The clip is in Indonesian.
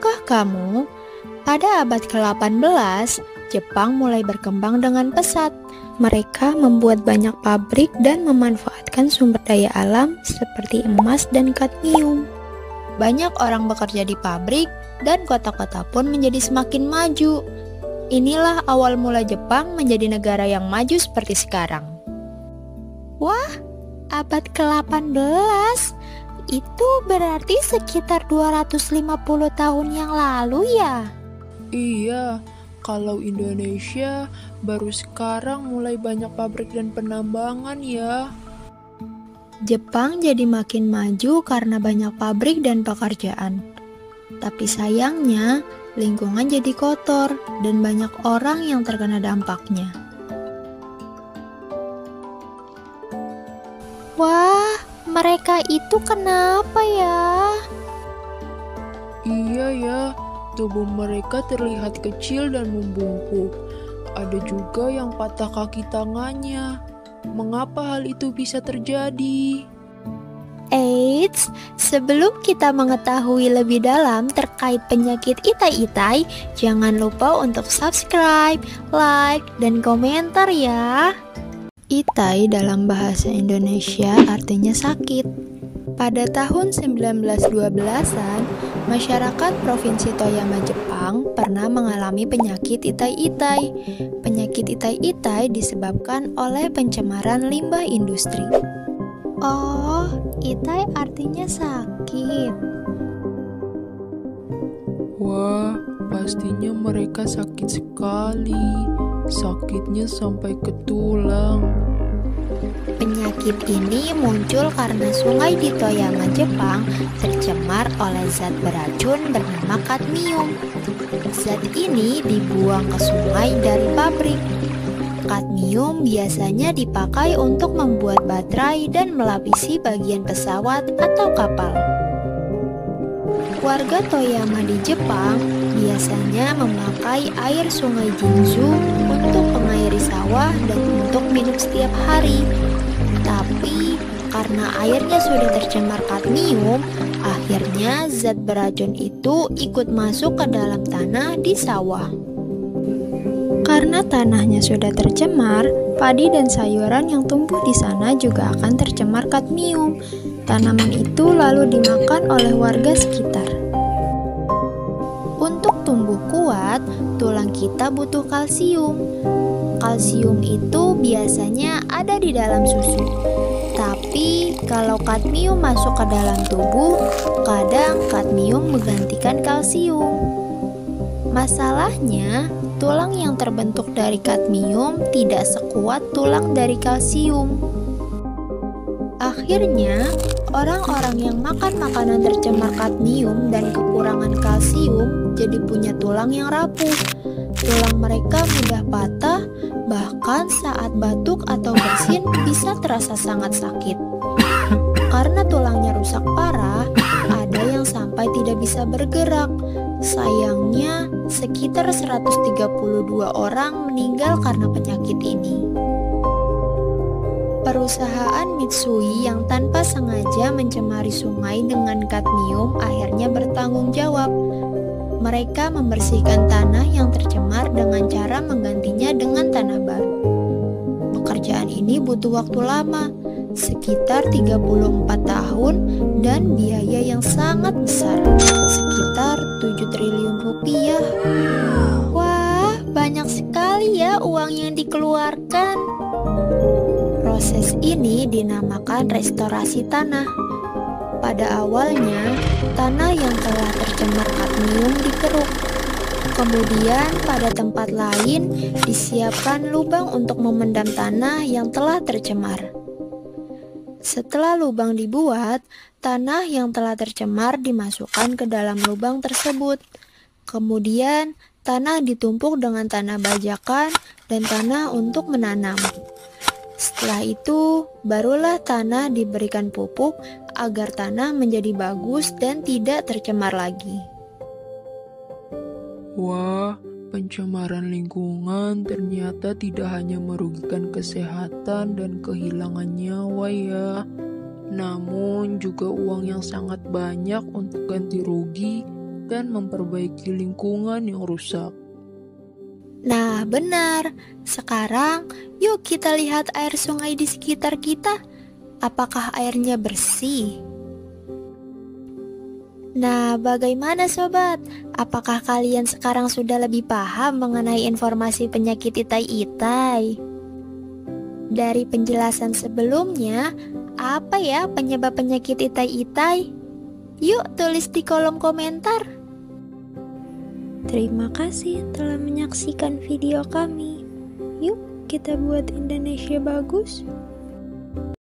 Tahukah kamu, pada abad ke-18, Jepang mulai berkembang dengan pesat. Mereka membuat banyak pabrik dan memanfaatkan sumber daya alam seperti emas dan kadmium. Banyak orang bekerja di pabrik dan kota-kota pun menjadi semakin maju. Inilah awal mula Jepang menjadi negara yang maju seperti sekarang. Wah, abad ke-18? Itu berarti sekitar 250 tahun yang lalu ya? Iya, kalau Indonesia baru sekarang mulai banyak pabrik dan penambangan ya. Jepang jadi makin maju karena banyak pabrik dan pekerjaan. Tapi sayangnya, lingkungan jadi kotor dan banyak orang yang terkena dampaknya. Wah, mereka itu kenapa ya? Iya ya, tubuh mereka terlihat kecil dan membungkuk. Ada juga yang patah kaki tangannya. Mengapa hal itu bisa terjadi? Eits, sebelum kita mengetahui lebih dalam terkait penyakit itai-itai, jangan lupa untuk subscribe, like, dan komentar ya. Itai dalam bahasa Indonesia artinya sakit. Pada tahun 1912-an, masyarakat Provinsi Toyama, Jepang pernah mengalami penyakit itai-itai. Penyakit itai-itai disebabkan oleh pencemaran limbah industri. Oh, itai artinya sakit. Wah, pastinya mereka sakit sekali. Sakitnya sampai ke tulang. Penyakit ini muncul karena sungai di Toyama, Jepang tercemar oleh zat beracun bernama kadmium. Zat ini dibuang ke sungai dari pabrik. Kadmium biasanya dipakai untuk membuat baterai dan melapisi bagian pesawat atau kapal. Warga Toyama di Jepang biasanya memakai air sungai Jinzu untuk mengairi sawah dan untuk minum setiap hari. Tapi karena airnya sudah tercemar kadmium, akhirnya zat beracun itu ikut masuk ke dalam tanah di sawah. Karena tanahnya sudah tercemar, padi dan sayuran yang tumbuh di sana juga akan tercemar kadmium. Tanaman itu lalu dimakan oleh warga sekitar. Untuk tumbuh kuat, tulang kita butuh kalsium. Kalsium itu biasanya ada di dalam susu. Tapi kalau kadmium masuk ke dalam tubuh, kadang kadmium menggantikan kalsium. Masalahnya, tulang yang terbentuk dari kadmium tidak sekuat tulang dari kalsium. Akhirnya, orang-orang yang makan makanan tercemar kadmium dan kekurangan kalsium jadi punya tulang yang rapuh. Tulang mereka mudah patah, bahkan saat batuk atau bersin bisa terasa sangat sakit. Karena tulangnya rusak parah, ada yang sampai tidak bisa bergerak. Sayangnya, sekitar 132 orang meninggal karena penyakit ini. Perusahaan Mitsui yang tanpa sengaja mencemari sungai dengan kadmium akhirnya bertanggung jawab. Mereka membersihkan tanah yang tercemar dengan cara menggantinya dengan tanah baru. Pekerjaan ini butuh waktu lama, sekitar 34 tahun dan biaya yang sangat besar, sekitar 7 triliun rupiah. Wah, banyak sekali ya uang yang dikeluarkan. Proses ini dinamakan restorasi tanah. Pada awalnya, tanah yang telah tercemar kadmium dikeruk. Kemudian pada tempat lain disiapkan lubang untuk memendam tanah yang telah tercemar. Setelah lubang dibuat, tanah yang telah tercemar dimasukkan ke dalam lubang tersebut. Kemudian, tanah ditumpuk dengan tanah bajakan dan tanah untuk menanam. Setelah itu, barulah tanah diberikan pupuk agar tanah menjadi bagus dan tidak tercemar lagi. Wah, pencemaran lingkungan ternyata tidak hanya merugikan kesehatan dan kehilangan nyawa ya, namun juga uang yang sangat banyak untuk ganti rugi bahkan memperbaiki lingkungan yang rusak. Nah, benar. Sekarang, yuk kita lihat air sungai di sekitar kita. Apakah airnya bersih? Nah, bagaimana sobat? Apakah kalian sekarang sudah lebih paham mengenai informasi penyakit itai-itai? Dari penjelasan sebelumnya, apa ya penyebab penyakit itai-itai? Yuk tulis di kolom komentar. Terima kasih telah menyaksikan video kami. Yuk kita buat Indonesia bagus.